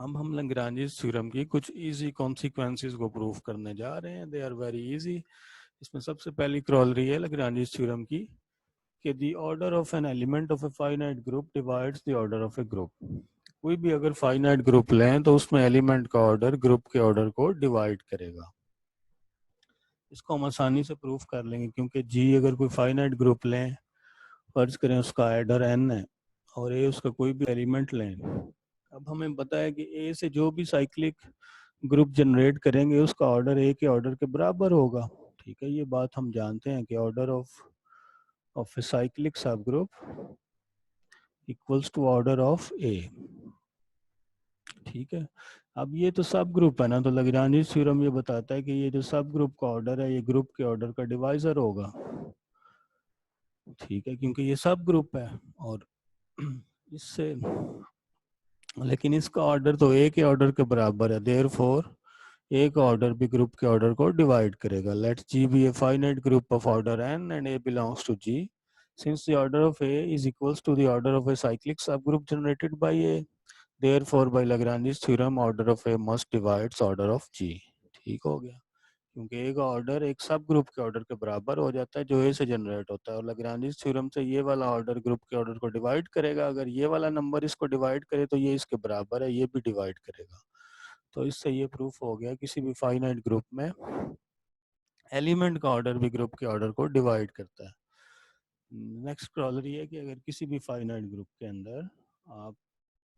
अब हम Lagrange's theorem की कुछ इजी कॉन्सिक्वेंसेस को प्रूव करने जा रहे हैं। They are very easy. इसमें सबसे पहली क्रॉलरी है लैग्रांजेस थ्योरम की कि the order of an element of a finite group divides the order of a group. कोई भी अगर फाइनाइट ग्रुप लें तो उसमें एलिमेंट का ऑर्डर ग्रुप के ऑर्डर को डिवाइड करेगा। इसको हम आसानी से प्रूफ कर लेंगे क्योंकि जी अगर कोई फाइनाइट ग्रुप लें, फर्ज करें उसका एडर एन है और ए उसका कोई भी एलिमेंट लें। अब हमें पता है कि ए से जो भी साइक्लिक ग्रुप जनरेट करेंगे उसका ऑर्डर ए के ऑर्डर के बराबर होगा। ठीक है, ये बात हम जानते हैं कि order of a cyclic subgroup equals to order of a. ठीक है, अब ये तो सब ग्रुप है ना, तो लैग्रांज थ्योरम ये बताता है कि ये जो सब ग्रुप का ऑर्डर है ये ग्रुप के ऑर्डर का डिवाइजर होगा। ठीक है, क्योंकि ये सब ग्रुप है और इससे, लेकिन इसका ऑर्डर तो ए के ऑर्डर के बराबर है, देयरफॉर ए का ऑर्डर भी ग्रुप के ऑर्डर को डिवाइड करेगा। Let G be a finite group of order n and a belongs to G, since the order of A is equals to the order of a cyclic subgroup generated by A, therefore by Lagrange's theorem order of A must divides order of G। ठीक हो गया, क्योंकि ए का order एक सब group के order के बराबर हो जाता है जो ए से जनरेट होता है, और लैग्रांजेस थ्योरम से ये वाला ऑर्डर ग्रुप के ऑर्डर को डिवाइड करेगा। अगर ये वाला नंबर इसको डिवाइड करे तो ये इसके बराबर है, ये भी डिवाइड करेगा। तो इससे ये प्रूफ हो गया किसी भी फाइनाइट ग्रुप में एलिमेंट का ऑर्डर भी ग्रुप के ऑर्डर को डिवाइड करता है। नेक्स्ट क्रॉलरी है कि अगर किसी भी फाइनाइट ग्रुप के अंदर आप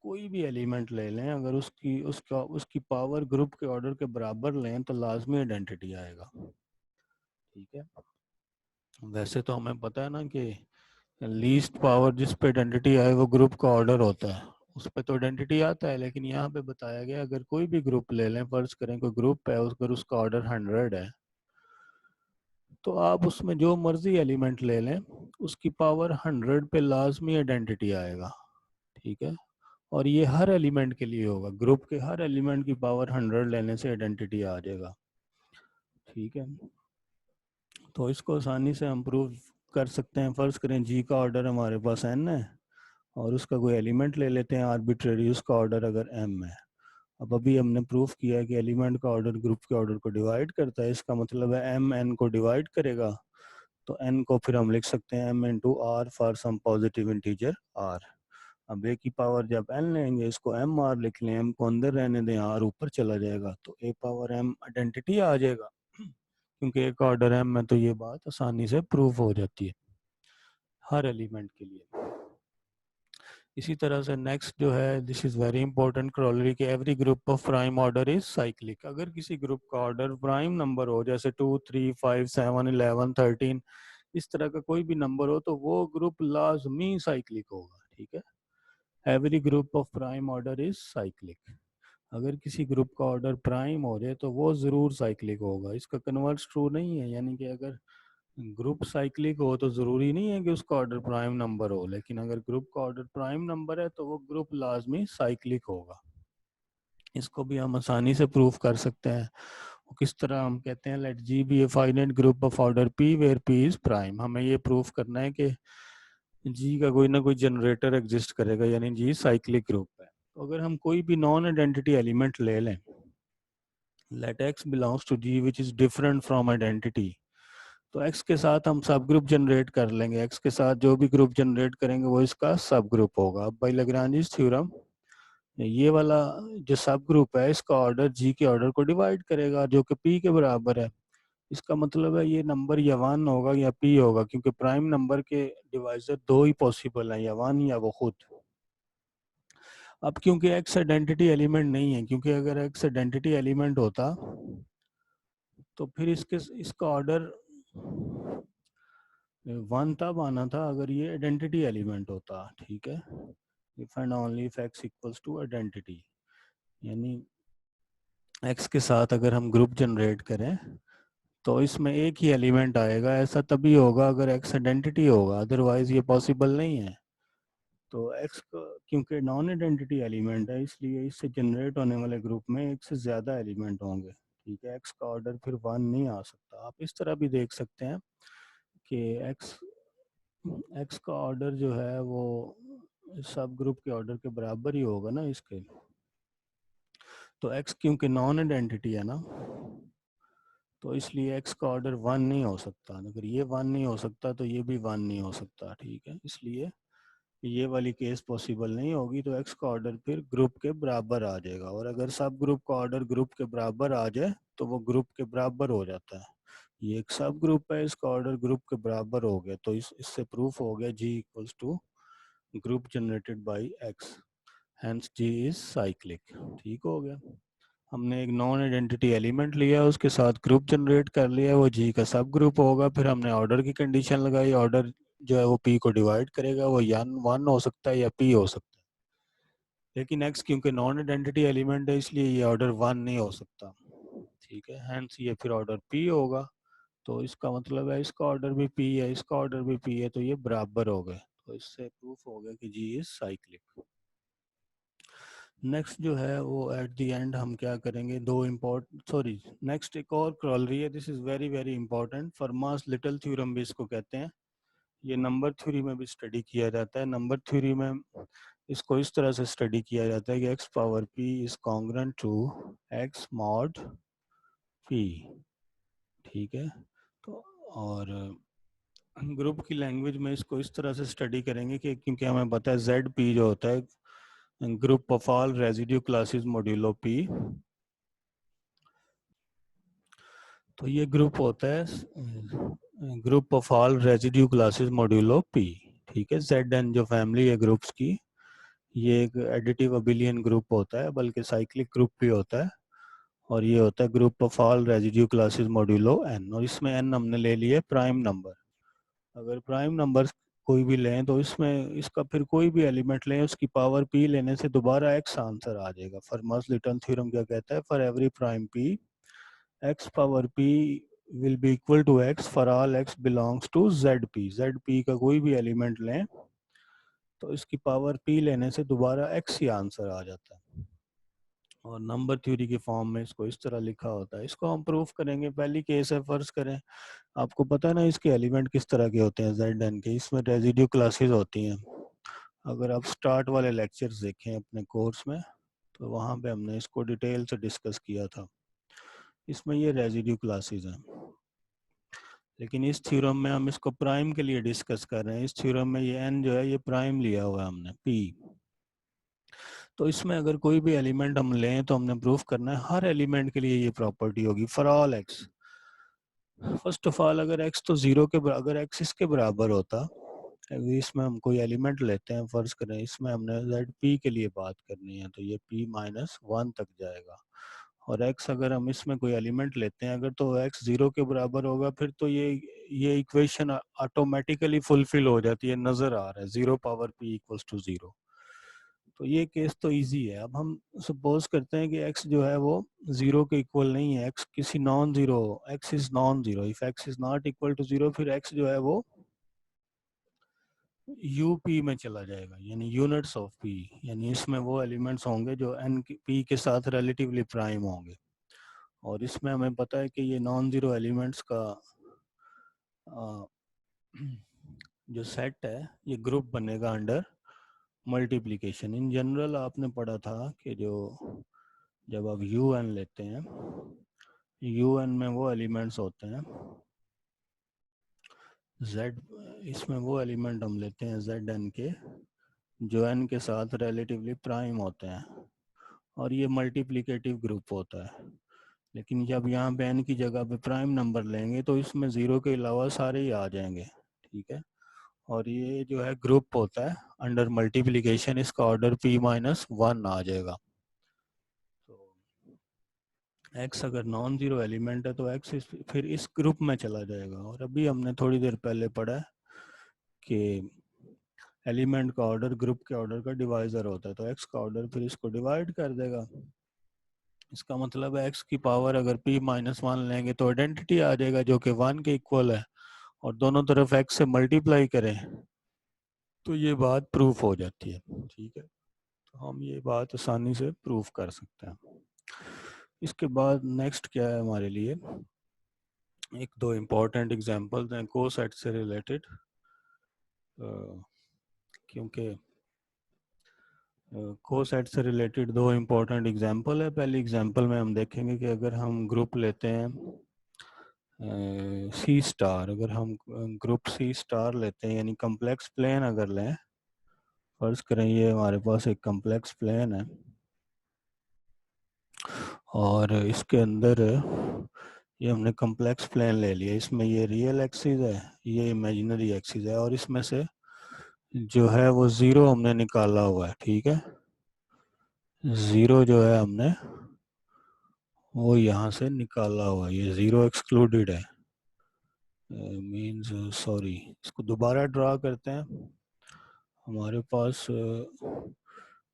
कोई भी एलिमेंट ले लें, अगर उसकी पावर ग्रुप के ऑर्डर के बराबर लें तो लाजमी आइडेंटिटी आएगा। ठीक है, वैसे तो हमें पता है ना कि लीस्ट पावर जिस पे आइडेंटिटी आए वो ग्रुप का ऑर्डर होता है, उस पर तो आइडेंटिटी आता है। लेकिन यहाँ पे बताया गया अगर कोई भी ग्रुप ले लें, फर्ज करें कोई ग्रुप है अगर उसका ऑर्डर 100 है, तो आप उसमें जो मर्जी एलिमेंट ले लें उसकी पावर 100 पे लाजमी आइडेंटिटी आएगा। ठीक है, और ये हर एलिमेंट के लिए होगा, ग्रुप के हर एलिमेंट की पावर 100 लेने से आइडेंटिटी आ जाएगा। ठीक है, तो इसको आसानी से हम प्रूव कर सकते हैं। फर्ज करें जी का ऑर्डर हमारे पास एन है और उसका कोई एलिमेंट ले लेते हैं आर्बिट्रेरी, उसका ऑर्डर अगर एम है। अब अभी हमने प्रूफ किया है कि एलिमेंट का ऑर्डर ग्रुप के ऑर्डर को डिवाइड करता है, इसका मतलब है एम एन को डिवाइड करेगा। तो एन को फिर हम लिख सकते हैं m into r for some positive integer r. अब ए की पावर जब एन लेंगे इसको एम आर लिख लें, एम को अंदर रहने दें, आर ऊपर चला जाएगा तो ए पावर एम आइडेंटिटी आ जाएगा। क्योंकि एक ऑर्डर एम में तो ये बात आसानी से प्रूव हो जाती है हर एलिमेंट के लिए। इसी तरह से नेक्स्ट जो है, दिस इज वेरी इंपॉर्टेंट क्रॉलरी के every group of prime order is cyclic. अगर किसी ग्रुप का ऑर्डर प्राइम नंबर हो, जैसे 2 3 5 7 11 13, इस तरह का कोई भी नंबर हो तो वो ग्रुप लाजमी साइक्लिक होगा। ठीक है, every group of prime order is cyclic. अगर किसी ग्रुप का ऑर्डर प्राइम हो जाए तो वो ज़रूर साइक्लिक होगा। इसका कन्वर्स ट्रू नहीं है, यानी कि अगर ग्रुप साइक्लिक हो तो ज़रूरी नहीं है कि उसका ऑर्डर प्राइम नंबर हो, लेकिन अगर ग्रुप का ऑर्डर प्राइम नंबर है तो वो ग्रुप लाजमी साइक्लिक होगा। इसको भी हम आसानी से प्रूफ कर सकते हैं। किस तरह हम कहते हैं let G be a finite group of order p where p is prime. हमें ये प्रूफ करना है कि जी का कोई ना कोई जनरेटर एग्जिस्ट करेगा, यानी जी साइक्लिक ग्रुप है। तो अगर हम कोई भी नॉन आइडेंटिटी एलिमेंट ले लें, let x belongs to G which is different from identity, तो एक्स के साथ हम सब ग्रुप जनरेट कर लेंगे। एक्स के साथ जो भी ग्रुप जनरेट करेंगे वो इसका सब ग्रुप होगा। अब बाय लैग्रांजेस थ्योरम ये वाला जो सब ग्रुप है इसका ऑर्डर जी के ऑर्डर को डिवाइड करेगा जो कि पी के बराबर है। इसका मतलब है ये नंबर या वन होगा या पी होगा, क्योंकि प्राइम नंबर के डिवाइजर दो ही पॉसिबल हैं, या वन या वो खुद। अब क्योंकि एक्स आइडेंटिटी एलिमेंट नहीं है, क्योंकि अगर एक्स आइडेंटिटी एलिमेंट होता तो फिर इसका ऑर्डर वन तब आना था अगर ये आइडेंटिटी एलिमेंट होता। ठीक है, if and only if x equals to identity, यानी एक्स के साथ अगर हम ग्रुप जनरेट करें तो इसमें एक ही एलिमेंट आएगा। ऐसा तभी होगा अगर एक्स आइडेंटिटी होगा, अदरवाइज ये पॉसिबल नहीं है। तो एक्स को क्योंकि नॉन आइडेंटिटी एलिमेंट है इसलिए इससे जनरेट होने वाले ग्रुप में एक से ज़्यादा एलिमेंट होंगे। ठीक है, एक्स का ऑर्डर फिर वन नहीं आ सकता। आप इस तरह भी देख सकते हैं कि एक्स एक्स का ऑर्डर जो है वो सब ग्रुप के ऑर्डर के बराबर ही होगा ना इसके। तो x क्योंकि नॉन आइडेंटिटी है ना, तो इसलिए x का ऑर्डर 1 नहीं हो सकता। अगर ये 1 नहीं हो सकता तो ये भी 1 नहीं हो सकता, ठीक है। इसलिए ये वाली केस पॉसिबल नहीं होगी, तो x का ऑर्डर फिर ग्रुप के बराबर आ जाएगा। और अगर सब ग्रुप का ऑर्डर ग्रुप के बराबर आ जाए तो वो ग्रुप के बराबर हो जाता है। ये एक सब ग्रुप है, इसका ऑर्डर ग्रुप के बराबर हो गया, तो इससे प्रूफ हो गया G equals to group generated by x, hence G is cyclic. ठीक हो गया। हमने एक नॉन आइडेंटिटी एलिमेंट लिया, उसके साथ ग्रुप जनरेट कर लिया, वो जी का सब ग्रुप होगा। फिर हमने ऑर्डर की कंडीशन लगाई, ऑर्डर जो है वो पी को डिवाइड करेगा, वो या 1 हो सकता है या पी हो सकता है। लेकिन एक्स क्योंकि नॉन आइडेंटिटी एलिमेंट है, इसलिए ये ऑर्डर 1 नहीं हो सकता, ठीक है। हैंस ये फिर ऑर्डर पी होगा। तो इसका मतलब है इसका ऑर्डर भी पी है, इसका ऑर्डर भी पी है, तो ये बराबर हो गए। तो इससे प्रूफ हो गया कि जी इज साइक्लिक। नेक्स्ट जो है वो एट द एंड हम क्या करेंगे, नेक्स्ट एक और क्रॉलरी है। This is very very important, Fermat's little theorem भी इसको कहते हैं। ये नंबर थ्योरी में भी स्टडी किया जाता है। नंबर थ्योरी में इसको इस तरह से स्टडी किया जाता है कि x power p is congruent to x mod p, ठीक है। तो और ग्रुप की लैंग्वेज में इसको इस तरह से स्टडी करेंगे कि क्योंकि हमें पता है ZP जो होता है group of all residue classes modulo P, तो ये ग्रुप होता है group of all residue classes modulo P, ठीक है। ZN जो फैमिली है ग्रुप्स की, ये एक एडिटिव अबिलियन ग्रुप होता है, बल्कि साइक्लिक ग्रुप भी होता है। और ये होता है group of all residue classes modulo n, और इसमें n हमने ले लिए प्राइम नंबर। अगर प्राइम नंबर कोई भी लें तो इसमें इसका फिर कोई भी एलिमेंट लें, उसकी पावर p लेने से दोबारा x आंसर आ जाएगा। फर्मास लिटिल थ्योरम क्या कहता है, for every prime p x power p will be equal to x for all x belongs to ZP। ZP का कोई भी एलिमेंट लें तो इसकी पावर p लेने से दोबारा x ही आंसर आ जाता है। और नंबर थ्योरी के फॉर्म में इसको इस तरह लिखा होता है। इसको हम प्रूफ करेंगे। पहली केस है, फर्ज करें आपको पता है ना इसके एलिमेंट किस तरह के होते हैं ZN के, इसमें रेजिड्यू क्लासेस होती हैं। अगर आप स्टार्ट वाले लेक्चर्स देखें अपने कोर्स में तो वहाँ पे हमने इसको डिटेल से डिस्कस किया था। इसमें ये रेजिड्यू क्लासेस हैं, लेकिन इस थ्योरम में हम इसको प्राइम के लिए डिस्कस कर रहे हैं। इस थ्योरम में ये n जो है ये प्राइम लिया हुआ है हमने p। तो इसमें अगर कोई भी एलिमेंट हम लें तो हमने प्रूफ करना है हर एलिमेंट के लिए ये प्रॉपर्टी होगी, for all x। First of all अगर x तो जीरो के अगर x इसके बराबर होता, इसमें हम कोई एलिमेंट लेते हैं, फर्ज करें इसमें हमने ZP के लिए बात करनी है, तो ये p माइनस 1 तक जाएगा। और x अगर हम इसमें कोई एलिमेंट लेते हैं, अगर तो x जीरो के बराबर होगा, फिर तो ये इक्वेशन ऑटोमेटिकली फुलफिल हो जाती है, नजर आ रहा है 0 पावर p इक्वल्स टू 0। तो ये केस तो इजी है। अब हम सपोज करते हैं कि x जो है वो जीरो के इक्वल नहीं है, x किसी non zero, x is non zero, if x is not equal to zero, फिर x जो है वो यूपी में चला जाएगा, यानी यूनिट्स ऑफ p, यानी इसमें वो एलिमेंट्स होंगे जो n p के साथ रिलेटिवली प्राइम होंगे। और इसमें हमें पता है कि ये नॉन जीरो एलिमेंट्स का जो सेट है ये ग्रुप बनेगा अंडर मल्टीप्लिकेशन। इन जनरल आपने पढ़ा था कि जो जब आप UN लेते हैं, UN में वो एलिमेंट्स होते हैं Z, इसमें वो एलिमेंट हम लेते हैं ZN के जो n के साथ रिलेटिवली प्राइम होते हैं, और ये मल्टीप्लिकेटिव ग्रुप होता है। लेकिन जब यहाँ पे n की जगह पे प्राइम नंबर लेंगे तो इसमें ज़ीरो के अलावा सारे ही आ जाएंगे, ठीक है। और ये जो है ग्रुप होता है अंडर मल्टीप्लिकेशन, इसका ऑर्डर p माइनस 1 आ जाएगा। तो x अगर नॉन जीरो एलिमेंट है तो x फिर इस ग्रुप में चला जाएगा। और अभी हमने थोड़ी देर पहले पढ़ा है कि एलिमेंट का ऑर्डर ग्रुप के ऑर्डर का डिवाइजर होता है, तो x का ऑर्डर फिर इसको डिवाइड कर देगा। इसका मतलब है x की पावर अगर p माइनस 1 लेंगे तो आइडेंटिटी आ जाएगा जो कि 1 के इक्वल है, और दोनों तरफ x से मल्टीप्लाई करें तो ये बात प्रूफ हो जाती है, ठीक है। तो हम ये बात आसानी से प्रूफ कर सकते हैं। इसके बाद नेक्स्ट क्या है हमारे लिए, एक दो इम्पोर्टेंट एग्जांपल्स हैं कोसेट से रिलेटेड, क्योंकि कोसेट से रिलेटेड दो इम्पोर्टेंट एग्जांपल है। पहली एग्जांपल में हम देखेंगे कि अगर हम ग्रुप लेते हैं सी स्टार, अगर हम ग्रुप सी स्टार लेते हैं यानी कम्प्लेक्स प्लेन अगर लें, फर्ज करें ये हमारे पास एक कम्प्लेक्स प्लेन है और इसके अंदर ये हमने कम्प्लेक्स प्लेन ले लिया, इसमें ये रियल एक्सिस है, ये इमेजिनरी एक्सिस है और इसमें से जो है वो ज़ीरो हमने निकाला हुआ है। ठीक है, ज़ीरो जो है हमने वो यहाँ से निकाला हुआ है, ये ज़ीरो एक्सक्लूडेड है, मींस सॉरी, इसको दोबारा ड्रा करते हैं। हमारे पास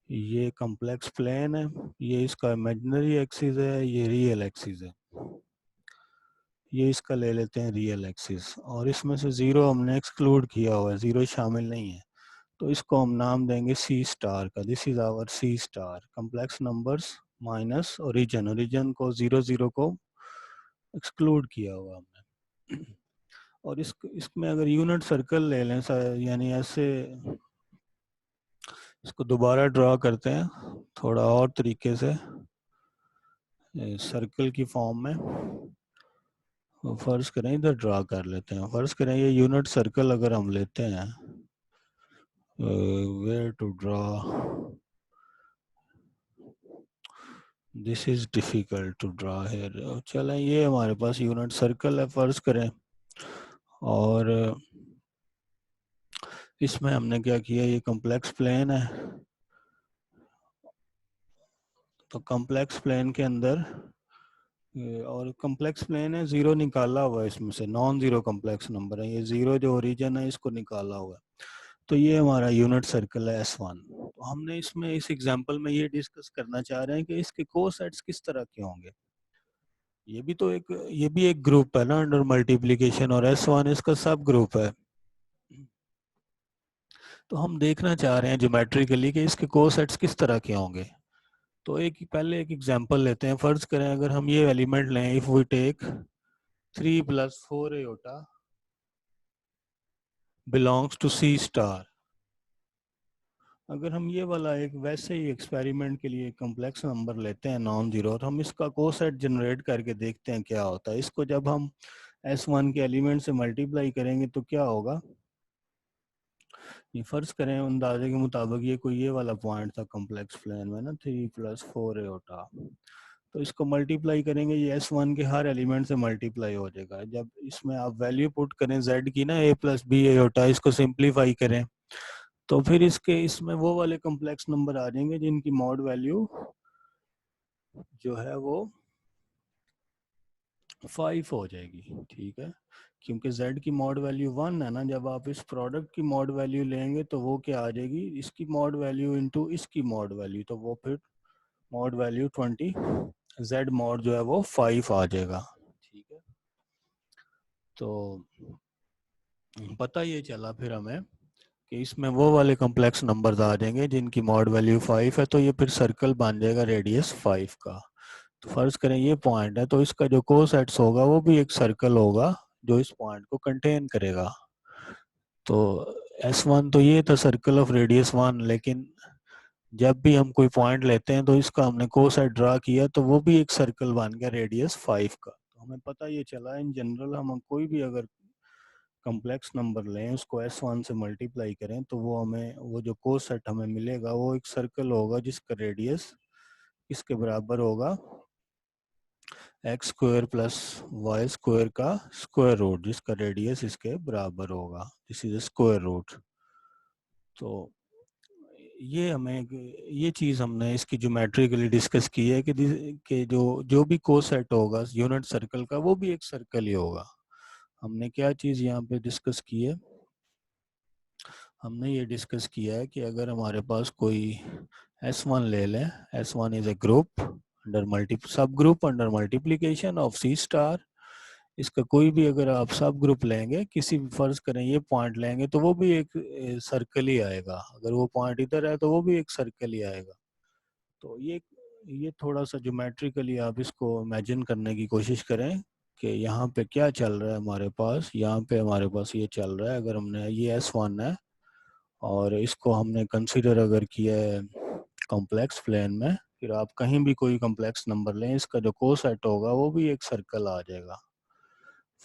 ये कॉम्प्लेक्स प्लेन है, ये इसका इमेजिनरी एक्सिस है, ये रियल एक्सिस है, ये इसका ले लेते हैं रियल एक्सिस और इसमें से ज़ीरो हमने एक्सक्लूड किया हुआ है, ज़ीरो शामिल नहीं है, तो इसको हम नाम देंगे सी स्टार का। This is our C star, complex numbers minus origin, origin को ज़ीरो ज़ीरो को एक्सक्लूड किया हुआ हमने। और इसमें अगर यूनिट सर्कल ले लें यानी ऐसे इसको दोबारा ड्रा करते हैं थोड़ा और तरीके से सर्कल की फॉर्म में, फर्ज करें इधर ड्रा कर लेते हैं, फर्ज करें ये यूनिट सर्कल अगर हम लेते हैं, where to draw, this is difficult to draw here, चलें ये हमारे पास यूनिट सर्कल है फर्ज करें और इसमें हमने क्या किया, ये कॉम्प्लेक्स प्लेन है, तो कॉम्प्लेक्स प्लेन के अंदर और कॉम्प्लेक्स प्लेन है, ज़ीरो निकाला हुआ है इसमें से, नॉन ज़ीरो कॉम्प्लेक्स नंबर है, ये ज़ीरो जो ओरिजिन है इसको निकाला हुआ है, तो ये हमारा यूनिट सर्कल है S1। तो हमने इसमें इस एग्जांपल में ये डिस्कस करना चाह रहे हैं कि इसके कोसेट्स किस तरह के होंगे। ये भी एक ग्रुप है ना अंडर मल्टीप्लिकेशन और S1 इसका सब ग्रुप है, तो हम देखना चाह रहे हैं ज्योमेट्रिकली कि इसके कोसेट्स किस तरह के होंगे। तो पहले एक एग्जांपल लेते हैं, फर्ज करें अगर हम ये एलिमेंट लें, if we take 3 + 4 iota belongs to C star, अगर हम ये वाला एक वैसे ही एक्सपेरिमेंट के लिए कॉम्प्लेक्स नंबर लेते हैं नॉन जीरो और हम इसका कोसेट जनरेट करके देखते हैं क्या होता है, इसको जब हम S1 के एलिमेंट से मल्टीप्लाई करेंगे तो क्या होगा, ये फर्ज करें अंदाजे के मुताबिक ये कोई ये वाला पॉइंट था कॉम्प्लेक्स प्लेन में ना, 3 + 4 आयोटा, तो इसको मल्टीप्लाई करेंगे, ये S1 के हर एलिमेंट से मल्टीप्लाई हो जाएगा। जब इसमें आप वैल्यू पुट करें Z की ना, a + b आयोटा, इसको सिंप्लीफाई करें तो फिर इसमें वो वाले कॉम्प्लेक्स नंबर आ जाएंगे जिनकी मॉड वैल्यू जो है वो 5 हो जाएगी। ठीक है, क्योंकि z की मॉड वैल्यू 1 है ना, जब आप इस प्रोडक्ट की मॉड वैल्यू लेंगे तो वो क्या आ जाएगी, इसकी मॉड वैल्यू इनटू इसकी मॉड वैल्यू, तो वो फिर मॉड वैल्यू 20, z मॉड जो है वो 5 आ जाएगा। ठीक है, तो पता ये चला फिर हमें कि इसमें वो वाले कॉम्प्लेक्स नंबर्स आ जाएंगे जिनकी मॉड वैल्यू 5 है, तो ये फिर सर्कल बन जाएगा रेडियस 5 का। तो फर्ज करें ये पॉइंट है, तो इसका जो कोसेट्स होगा वो भी एक सर्कल होगा जो इस पॉइंट को कंटेन करेगा। तो S1 तो ये था सर्कल ऑफ रेडियस 1, लेकिन जब भी हम कोई पॉइंट लेते हैं तो इसका हमने कोसेट ड्रा किया तो वो भी एक सर्कल बन गया रेडियस 5 का। तो हमें पता ये चला इन जनरल हम कोई भी अगर कॉम्प्लेक्स नंबर लें उसको S1 से मल्टीप्लाई करें तो वो हमें वो जो कोसेट हमें मिलेगा वो एक सर्कल होगा जिसका रेडियस इसके बराबर होगा x² + y² का स्क्वायर रूट, जिसका रेडियस इसके बराबर होगा, दिस इज स्क्वायर रूट। तो ये ये चीज़ हमने इसकी ज्योमेट्रिकली डिस्कस की है कि जो जो भी कोसेट होगा यूनिट सर्कल का वो भी एक सर्कल ही होगा। हमने क्या चीज़ यहाँ पे डिस्कस की है, हमने ये डिस्कस किया है कि अगर हमारे पास कोई S1 ले लें, S1 is a group under subgroup under multiplication of C star, इसका कोई भी अगर आप सब ग्रुप लेंगे, किसी भी फर्ज करें ये पॉइंट लेंगे तो वो भी एक सर्कल ही आएगा, अगर वो पॉइंट इधर है तो वो भी एक सर्कल ही आएगा। तो ये थोड़ा सा ज्योमेट्रिकली आप इसको इमेजिन करने की कोशिश करें कि यहाँ पे क्या चल रहा है हमारे पास, यहाँ पे हमारे पास ये चल रहा है, अगर हमने ये S1 है और इसको हमने कंसीडर अगर किया है कॉम्प्लेक्स प्लेन में फिर आप कहीं भी कोई कॉम्प्लेक्स नंबर लें, इसका जो कोसेट होगा वो भी एक सर्कल आ जाएगा।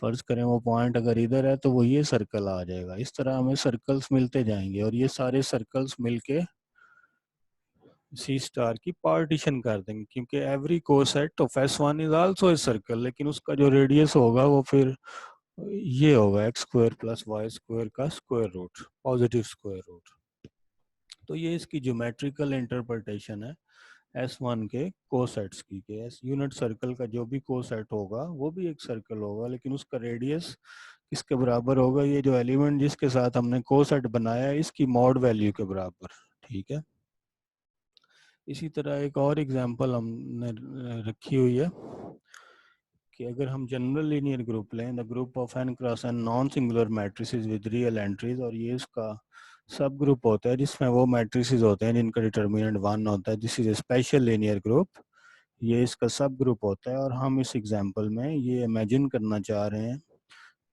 फर्ज करें वो पॉइंट अगर इधर है तो वो ये सर्कल आ जाएगा। इस तरह हमें सर्कल्स मिलते जाएंगे और ये सारे सर्कल्स मिलके सी स्टार की पार्टीशन कर देंगे, क्योंकि every coset of S1 is also a circle, लेकिन उसका जो रेडियस होगा वो फिर ये होगा x square plus y square का square root, positive square root. तो ये इसकी ज्योमेट्रिकल इंटरप्रिटेशन है S1 के कोसेट्स की, कि एस यूनिट सर्कल का जो भी कोसेट होगा वो भी एक सर्कल होगा, लेकिन उसका रेडियस किसके बराबर होगा, ये जो एलिमेंट जिसके साथ हमने कोसेट बनाया है इसकी मॉड वैल्यू के बराबर। ठीक है, इसी तरह एक और एग्जांपल हमने रखी हुई है कि अगर हम जनरल लीनियर ग्रुप लें, the group of n cross n non singular matrices with real entries, और ये इसका सब ग्रुप होता है जिसमें वो मैट्रिसेस होते हैं जिनका डिटर्मिनेंट 1 होता है, this is a special linear group, ये इसका सब ग्रुप होता है। और हम इस एग्जांपल में ये इमेजिन करना चाह रहे हैं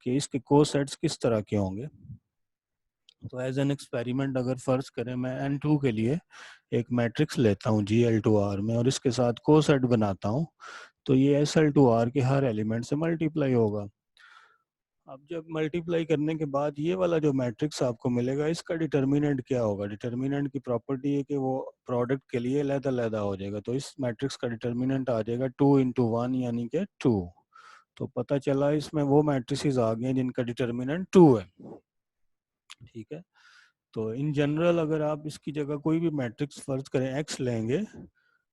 कि इसके कोसेट्स किस तरह के होंगे। तो एज एन एक्सपेरिमेंट अगर फर्ज करें मैं n2 के लिए एक मैट्रिक्स लेता हूँ GL2R में और इसके साथ कोसेट बनाता हूँ, तो ये SL2R के हर एलिमेंट से मल्टीप्लाई होगा। अब जब मल्टीप्लाई करने के बाद ये वाला जो मैट्रिक्स आपको मिलेगा इसका डिटर्मिनेंट क्या होगा, डिटर्मिनेंट की प्रॉपर्टी है कि वो प्रोडक्ट के लिए अलग-अलग हो जाएगा। तो इस मैट्रिक्स का डिटर्मिनेंट आ जाएगा 2 into 1 यानी कि 2। तो पता चला इसमें वो मैट्रिसेस आ गए जिनका डिटर्मिनेंट 2 है। ठीक है, तो इन जनरल अगर आप इसकी जगह कोई भी मैट्रिक्स फर्ज करें x लेंगे,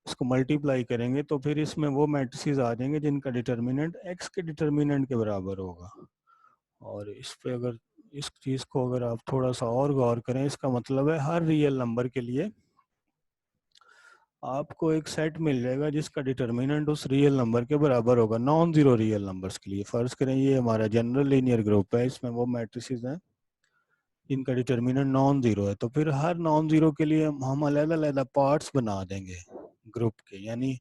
इसको मल्टीप्लाई करेंगे तो फिर इसमें वो मैट्रिसेस आ जाएंगे जिनका डिटर्मिनेंट x के डिटर्मिनेंट के बराबर होगा। और इस पे अगर इस चीज़ को अगर आप थोड़ा सा और गौर करें, इसका मतलब है हर रियल नंबर के लिए आपको एक सेट मिल जाएगा जिसका डिटर्मिनेंट उस रियल नंबर के बराबर होगा नॉन जीरो रियल नंबर्स के लिए। फर्ज करें ये हमारा जनरल लीनियर ग्रुप है, इसमें वो मैट्रिसेस हैं जिनका डिटर्मिनेंट नॉन जीरो है, तो फिर हर नॉन जीरो के लिए हम अलग अलग पार्ट्स बना देंगे ग्रुप के, यानी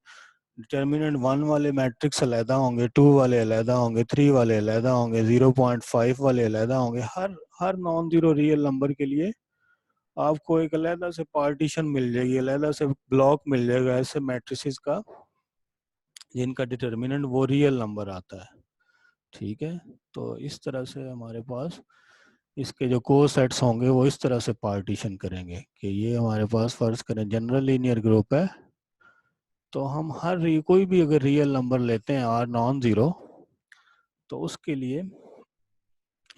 डिटर्मिनेंट 1 वाले मैट्रिक्स अलहदा होंगे, 2 वाले अलहदा होंगे, 3 वाले अलहदा होंगे, 0.5 वाले अलहदा होंगे। हर नॉन जीरो रियल नंबर के लिए आपको एक अलहदा से पार्टीशन मिल जाएगी, अलहदा से ब्लॉक मिल जाएगा ऐसे मैट्रिसेस का जिनका डिटर्मिनेंट वो रियल नंबर आता है। ठीक है, तो इस तरह से हमारे पास इसके जो कोसेट्स होंगे वो इस तरह से पार्टीशन करेंगे कि ये हमारे पास फर्ज करें जनरल लीनियर ग्रुप है, तो हम कोई भी अगर रियल नंबर लेते हैं R नॉन जीरो, तो उसके लिए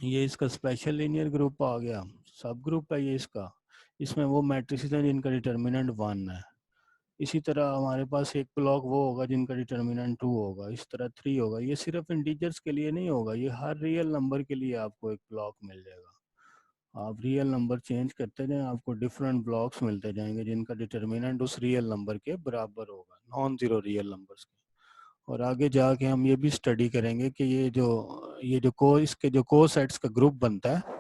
ये इसका स्पेशल लीनियर ग्रुप आ गया, सब ग्रुप है ये इसका, इसमें वो मैट्रिसेस हैं जिनका डिटर्मिनेंट 1 है। इसी तरह हमारे पास एक ब्लॉक वो होगा जिनका डिटर्मिनेंट 2 होगा, इस तरह 3 होगा। ये सिर्फ इंटीजर्स के लिए नहीं होगा, ये हर रियल नंबर के लिए आपको एक ब्लॉक मिल जाएगा। आप रियल नंबर चेंज करते जाएं, आपको डिफरेंट ब्लॉक्स मिलते जाएंगे जिनका डिटर्मिनेंट उस रियल नंबर के बराबर होगा, नॉन जीरो रियल नंबर्स के। और आगे जाके हम ये भी स्टडी करेंगे कि ये जो इसके जो कोसेट्स का ग्रुप बनता है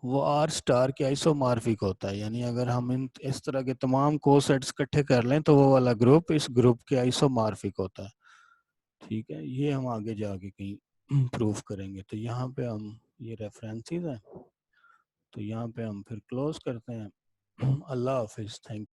वो R स्टार के आइसोमॉर्फिक होता है, यानी अगर हम इस तरह के तमाम कोसेट्स इकट्ठे कर लें तो वो वाला ग्रुप इस ग्रुप के आइसोमॉर्फिक होता है। ठीक है, ये हम आगे जाके कहीं प्रूफ करेंगे। तो यहाँ पे हम ये रेफरेंसेस हैं, तो यहाँ पे हम फिर क्लोज करते हैं। अल्लाह हाफिज़, थैंक